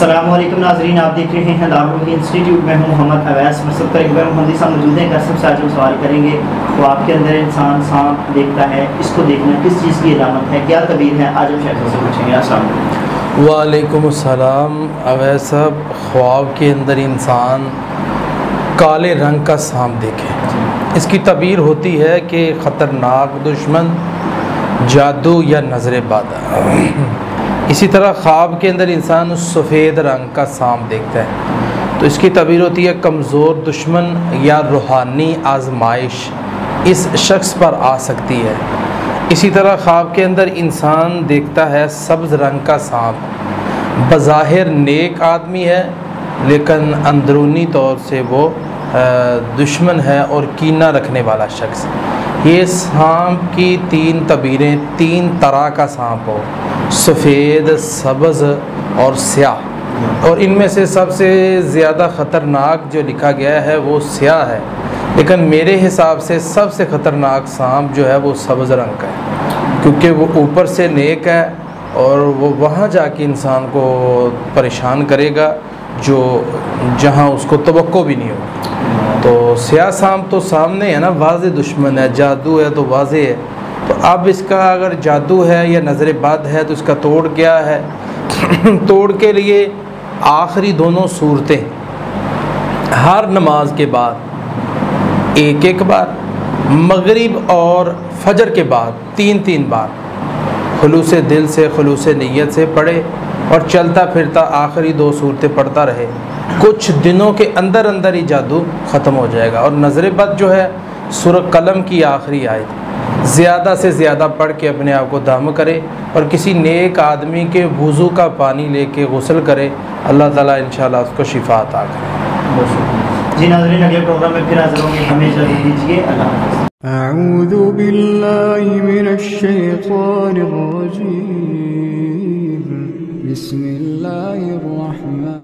السلام علیکم ناظرین، آپ دیکھ رہے ہیں دارالعلوم انسٹیٹیوٹ میں ہوں محمد اویس۔ مرصد پر اقبال محمدی صاحب موجود ہیں۔ سب سے آج ہم سوال کریں گے، وہ آپ کے اندر انسان سانپ دیکھتا ہے، اس کو دیکھنا کس چیز کی علامت ہے، کیا تعبیر ہے؟ آج ہم شیخ سے پوچھیں گے۔ السلام علیکم۔ وعلیکم السلام۔ اویس صاحب، خواب کے اندر انسان کالے رنگ کا سانپ دیکھے، اس کی تعبیر ہوتی ہے کہ خطرناک دشمن، جادو یا نظر بد۔ اسی طرح خواب کے اندر انسان سفید رنگ کا سانپ دیکھتا ہے تو اس کی تعبیر ہوتی ہے کمزور دشمن یا روحانی آزمائش اس شخص پر آ سکتی ہے۔ اسی طرح خواب کے اندر انسان دیکھتا ہے سبز رنگ کا سانپ، بظاہر نیک آدمی ہے لیکن اندرونی طور سے وہ دشمن ہے اور کینہ رکھنے والا شخص۔ یہ سانپ کی تین تعبیریں، تین طرح کا سانپ ہو، سفید، سبز اور سیاہ، اور ان میں سے سب سے زیادہ خطرناک جو لکھا گیا ہے وہ سیاہ ہے، لیکن میرے حساب سے سب سے خطرناک سانپ جو ہے وہ سبز رنگ کا ہے، کیونکہ وہ اوپر سے نیک ہے اور وہ وہاں جا کے انسان کو پریشان کرے گا جہاں اس کو توقع بھی نہیں ہوگی۔ تو سیاہ سانپ تو سامنے ہے نا، واضح دشمن ہے، جادو ہے تو واضح ہے۔ تو اب اس کا اگر جادو ہے یا نظر بد ہے تو اس کا توڑ کیا ہے؟ توڑ کے لیے آخری دونوں صورتیں ہر نماز کے بعد ایک بار، مغرب اور فجر کے بعد تین بار خلوص دل سے، خلوص نیت سے پڑھے اور چلتا پھرتا آخری دو صورتیں پڑھتا رہے، کچھ دنوں کے اندر ہی جادو ختم ہو جائے گا۔ اور نظر بد جو ہے سورہ قلم کی آخری آیت، زیادہ سے زیادہ پڑھ کے اپنے آپ کو دم کرے اور کسی نیک آدمی کے وضو کا پانی لے کے غسل کرے، اللہ تعالیٰ انشاءاللہ اس کو شفا عطا کرے۔ جی ناظرین، اگلے پروگرام میں پھر حاضر ہوں گے، ہمیں اجازت دیجیے، اللہ حافظ۔ اعوذ باللہ من الشیطان الرجیم، بسم اللہ الرحمن